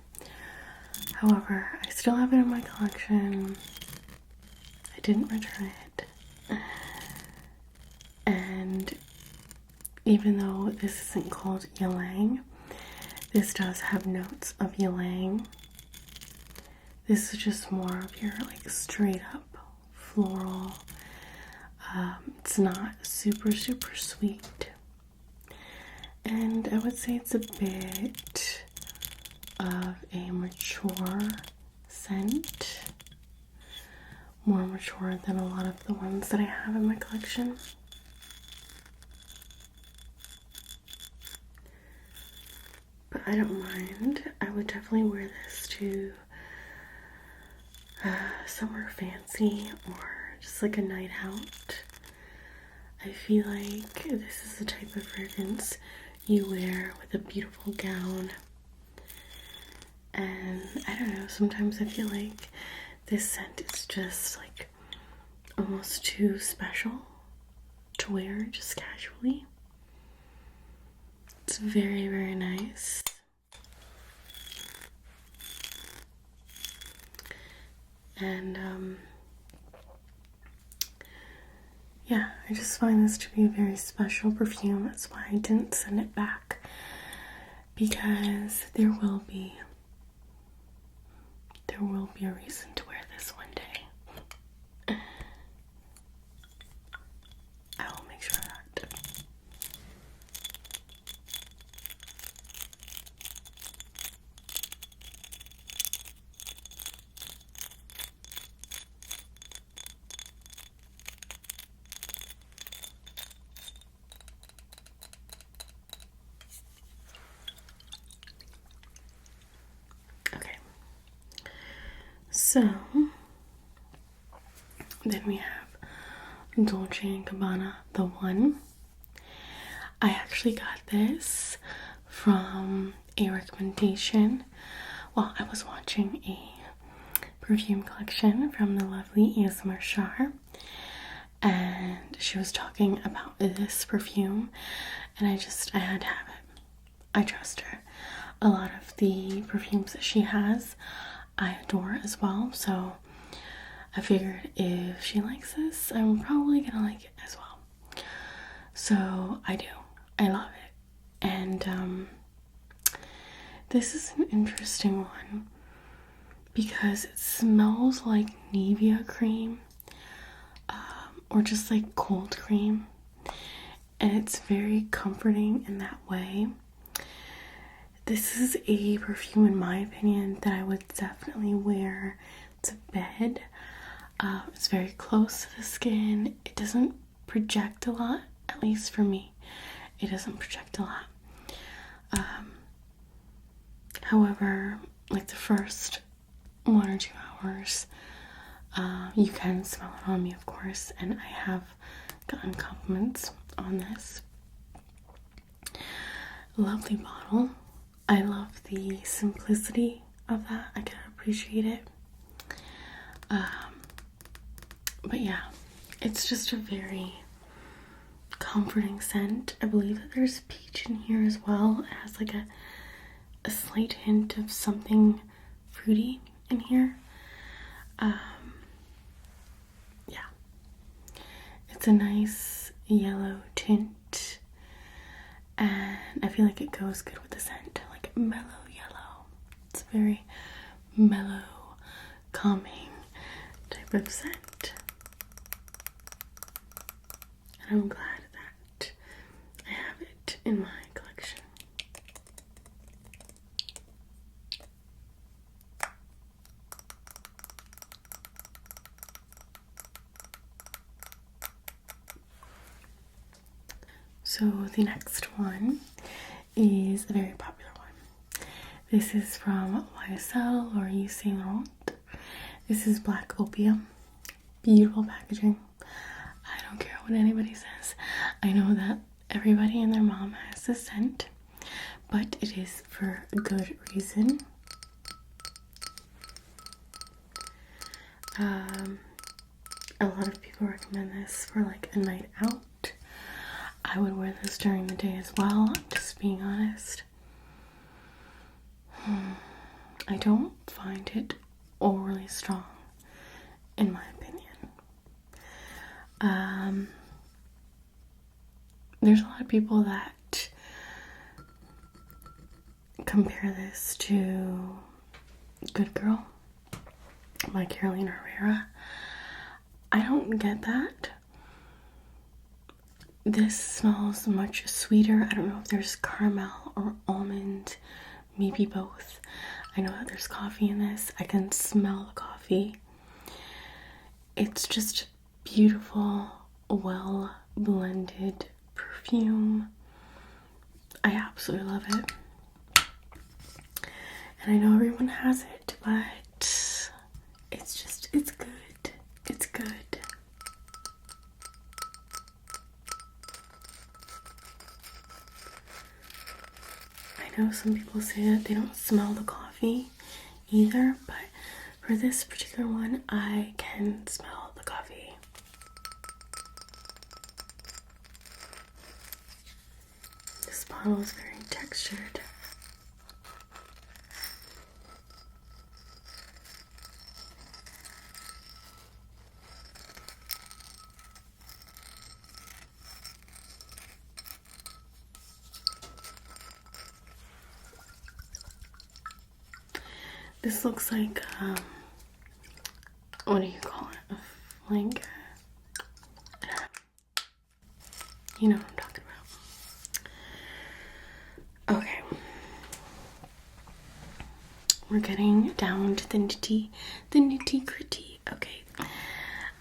S1: However, I still have it in my collection. I didn't return it, and even though this isn't called Guerlain, this does have notes of Guerlain. This is just more of your like straight up floral. It's not super, super sweet. And I would say it's a bit of a mature scent. More mature than a lot of the ones that I have in my collection. But I don't mind. I would definitely wear this to somewhere fancy or just like a night out. I feel like this is the type of fragrance you wear with a beautiful gown. And I don't know, sometimes I feel like this scent is just like almost too special to wear just casually. It's very, very nice. And yeah, I just find this to be a very special perfume. That's why I didn't send it back, because there will be a reason to wear this one day. I will make sure of that. So then we have Dolce Gabbana The One. I actually got this from a recommendation while I was watching a perfume collection from the lovely ASMR Shar, and she was talking about this perfume, and I had to have it. I trust her. A lot of the perfumes that she has I adore as well, so I figured if she likes this, I'm probably gonna like it as well. So I do. I love it. And this is an interesting one because it smells like Nivea cream, or just like cold cream, and it's very comforting in that way. This is a perfume, in my opinion, that I would definitely wear to bed. It's very close to the skin. It doesn't project a lot, at least for me. It doesn't project a lot. However, like the first 1 or 2 hours, you can smell it on me, of course, and I have gotten compliments on this. Lovely bottle. I love the simplicity of that. I can appreciate it. But yeah, it's just a very comforting scent. I believe that there's peach in here as well. It has like a slight hint of something fruity in here. Yeah, it's a nice yellow tint, and I feel like it goes good with the scent, like mellow yellow. It's a very mellow, calming type of scent, and I'm glad that I have it in my collection. So the next one is a very popular one. This is from YSL or Yves Saint Laurent. This is Black Opium. Beautiful packaging. I don't care what anybody says. I know that everybody and their mom has this scent, but it is for a good reason. A lot of people recommend this for like a night out. I would wear this during the day as well, I'm just being honest. I don't find it overly strong, in my opinion. There's a lot of people that compare this to Good Girl by Kilian Herrera. I don't get that. This smells much sweeter. I don't know if there's caramel or almond, maybe both. I know that there's coffee in this. I can smell the coffee. It's just beautiful, well blended perfume. I absolutely love it. And I know everyone has it, but it's good. It's good. I know some people say that they don't smell the coffee either, but for this particular one, I can smell the coffee. This bottle is very textured. This looks like, what do you call it? A flank? You know what I'm talking about. Okay. We're getting down to the nitty gritty. Okay.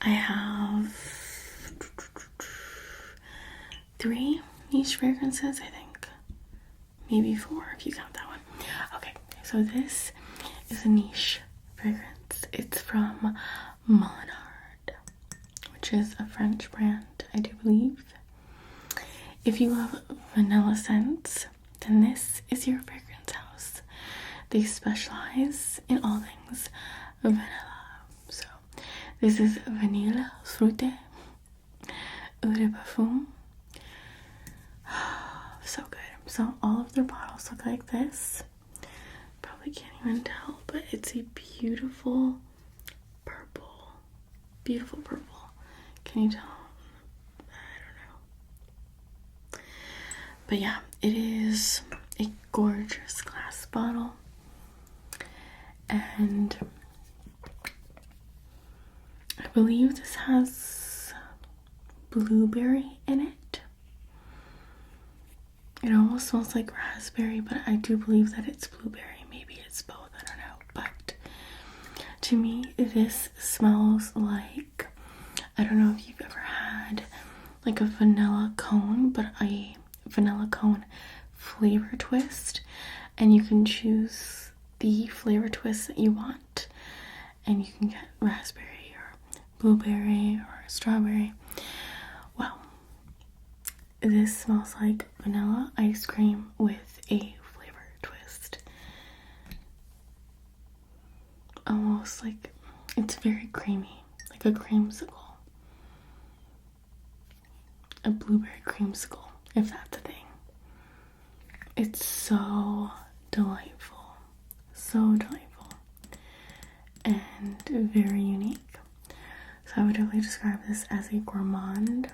S1: I have 3 niche fragrances, I think. Maybe 4 if you count that one. Okay, so this is a niche fragrance. It's from Molinard, which is a French brand, I do believe. If you love vanilla scents, then this is your fragrance house. They specialize in all things vanilla. So this is Vanille Fruité Eau de Parfum. So good. So all of their bottles look like this. Probably can't even tell, but it's a beautiful purple. Beautiful purple. Can you tell? I don't know. But yeah, it is a gorgeous glass bottle. And I believe this has blueberry in it. It almost smells like raspberry, but I do believe that it's blueberry. Maybe it's both, I don't know. But to me, this smells like, I don't know if you've ever had like a vanilla cone, but a vanilla cone flavor twist. And you can choose the flavor twist that you want. And you can get raspberry or blueberry or strawberry. Well, this smells like vanilla ice cream with a flavor twist. Almost like, it's very creamy, like a creamsicle. A blueberry creamsicle, if that's a thing. It's so delightful. So delightful. And very unique. So I would definitely describe this as a gourmand.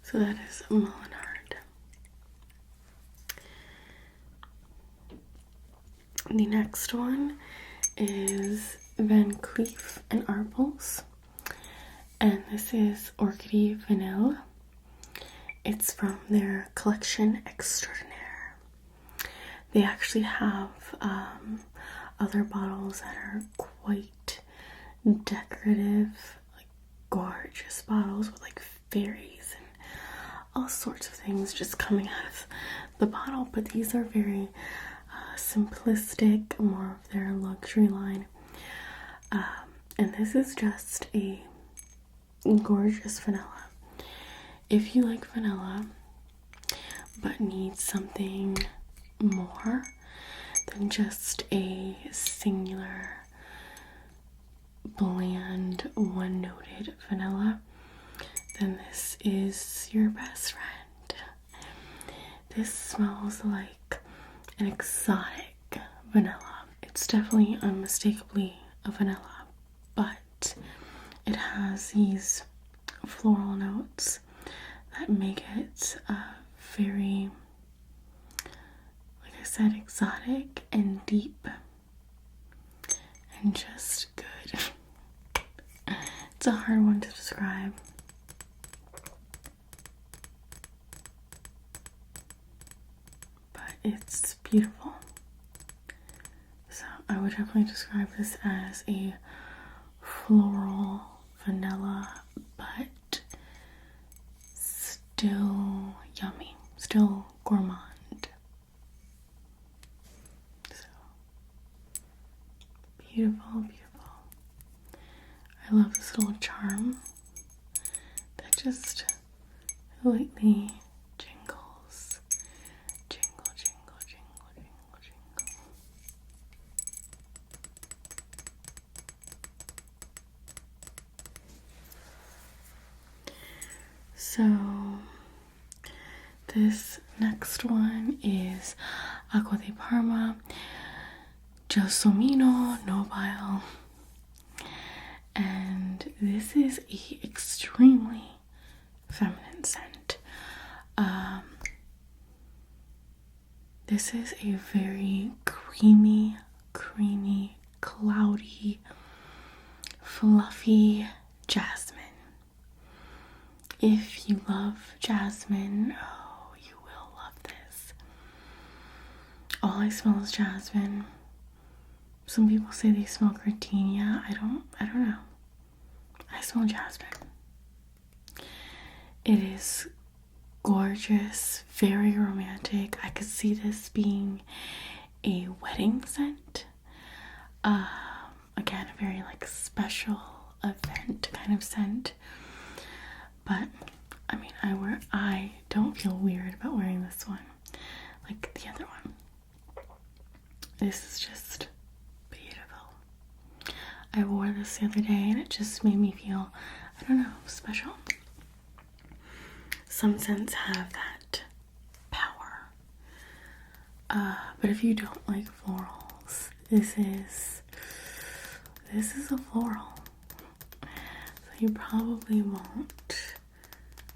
S1: So that is Molinard. The next one is Van Cleef and Arpels, and this is Orchidée Vanille. It's from their collection Extraordinaire. They actually have other bottles that are quite decorative, like gorgeous bottles with like fairies and all sorts of things just coming out of the bottle, but these are very simplistic, more of their luxury line. And this is just a gorgeous vanilla. If you like vanilla but need something more than just a singular bland one-noted vanilla, then this is your best friend. This smells like an exotic vanilla. It's definitely unmistakably a vanilla, but it has these floral notes that make it very, like I said, exotic and deep and just good. It's a hard one to describe. It's beautiful. So I would definitely describe this as a floral vanilla, but still yummy, still gourmand. So beautiful, beautiful. I love this little charm that just lightly jingles. Jingle, jingle, jingle, jingle, jingle. So this next one is Acqua di Parma Gelsomino Nobile, and this is a extremely feminine scent. This is a very creamy, cloudy, fluffy jasmine. If you love jasmine, oh, you will love this. All I smell is jasmine. Some people say they smell gardenia. I don't know. I smell jasmine. It is gorgeous, very romantic. I could see this being a wedding scent. Again, a very like special event kind of scent. But I mean, I don't feel weird about wearing this one like the other one. This is just beautiful. I wore this the other day and it just made me feel, I don't know, special. Some scents have that power. But if you don't like florals, this is a floral. So you probably won't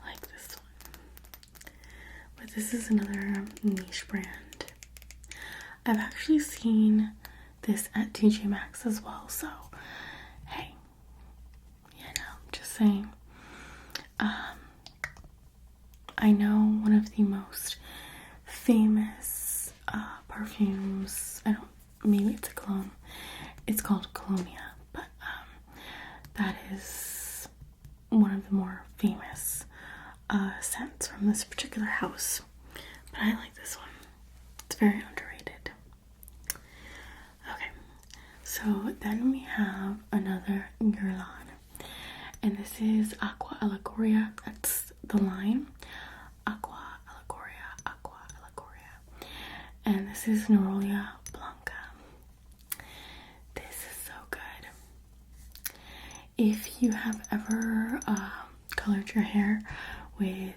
S1: like this one. But this is another niche brand. I've actually seen this at TJ Maxx as well, so hey, you know, just saying. I know one of the most famous perfumes, maybe it's a cologne, it's called Colonia, but that is one of the more famous scents from this particular house. But I like this one. It's very underrated. Okay, so then we have another Guerlain, and this is Aqua Allegoria. That's the line. Aqua Allegoria. And this is Noria Blanca. This is so good. If you have ever colored your hair with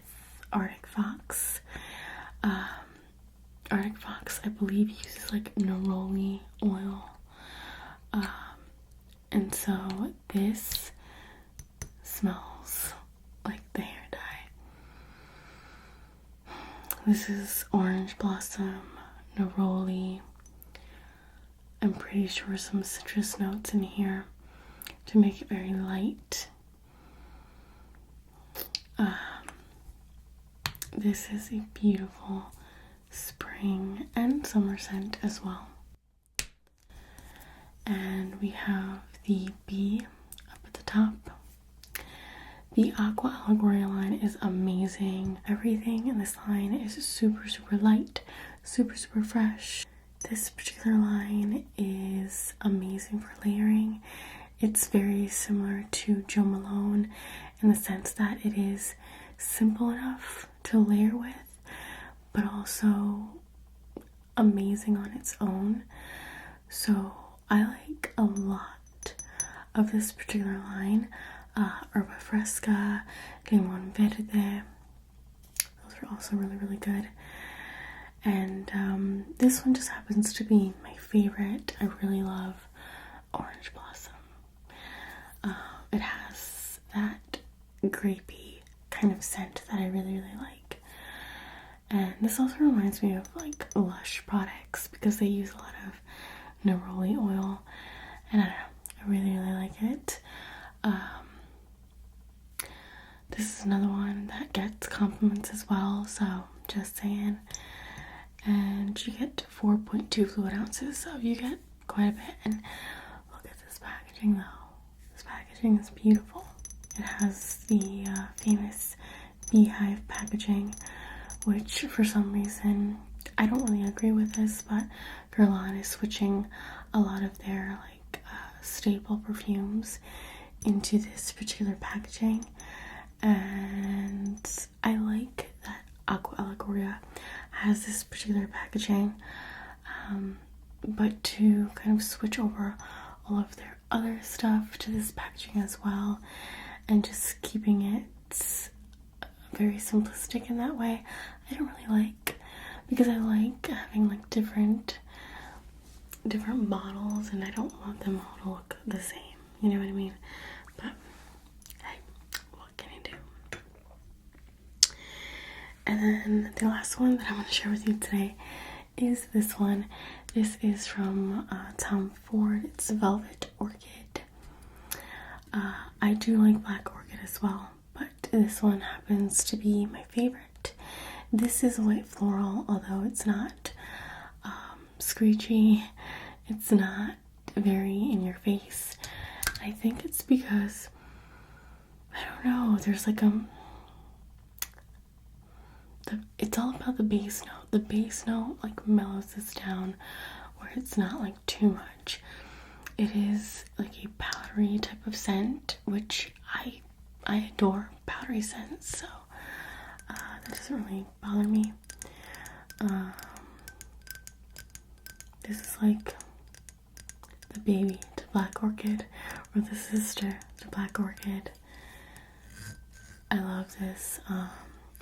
S1: Arctic Fox, Arctic Fox, I believe, uses like neroli oil. And so this smells like the hair dye. This is orange blossom, neroli. I'm pretty sure some citrus notes in here to make it very light. This is a beautiful spring and summer scent as well. And we have the bee up at the top. The Aqua Allegoria line is amazing. Everything in this line is super, super light, super, super fresh. This particular line is amazing for layering. It's very similar to Jo Malone in the sense that it is simple enough to layer with, but also amazing on its own. So I like a lot of this particular line. Herba Fresca, Limon Verde. Those are also really, really good. And this one just happens to be my favorite. I really love Orange Blossom. It has that grapey kind of scent that I really, really like. And this also reminds me of like Lush products because they use a lot of neroli oil. And I don't know, I really, really like it. This is another one that gets compliments as well, so just saying. And you get 4.2 fluid ounces, so you get quite a bit. And look at this packaging though. This packaging is beautiful. It has the famous beehive packaging, which for some reason, I don't really agree with this, but Guerlain is switching a lot of their like staple perfumes into this particular packaging. And I like that Aqua Allegoria has this particular packaging, but to kind of switch over all of their other stuff to this packaging as well, and just keeping it very simplistic in that way, I don't really like, because I like having like different bottles, and I don't want them all to look the same, you know what I mean? But hey, what can you do? And then the last one that I want to share with you today is this one. This is from Tom Ford. It's Velvet Orchid. I do like Black Orchid as well, but this one happens to be my favorite. This is white floral, although it's not screechy. It's not very in your face. I think it's because, I don't know, there's like it's all about the base note. The base note like mellows this down where it's not like too much. It is like a powdery type of scent, which I adore powdery scents, so that doesn't really bother me. This is like the baby to Black Orchid, or the sister to Black Orchid. I love this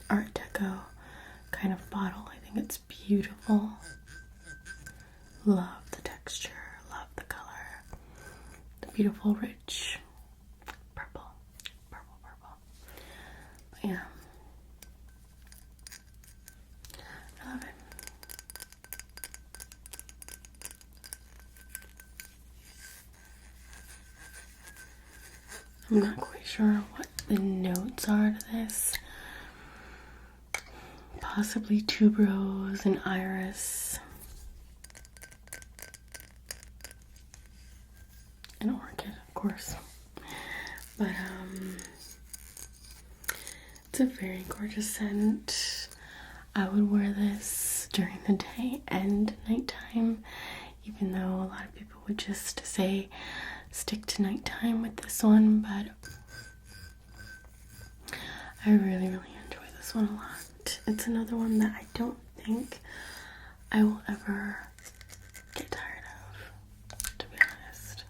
S1: Art Deco kind of bottle. I think it's beautiful. Love the texture, love the color. The beautiful, rich purple. But yeah. I love it. I'm not quite sure what the notes are to this. Possibly tuberose and iris. And orchid, of course. But it's a very gorgeous scent. I would wear this during the day and nighttime, even though a lot of people would just say stick to nighttime with this one, but I really enjoy this one a lot. It's another one that I don't think I will ever get tired of, to be honest.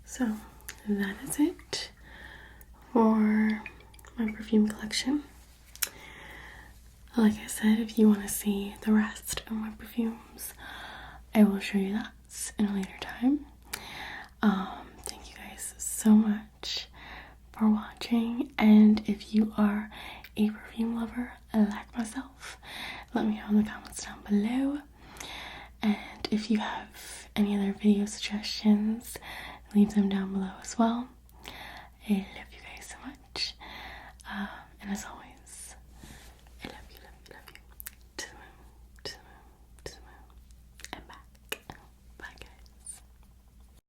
S1: So that is it for my perfume collection. Like I said, if you want to see the rest of my perfumes, I will show you that in a later time. Thank you guys so much for watching, and if you are a perfume lover like myself, let me know in the comments down below. And if you have any other video suggestions, leave them down below as well. I love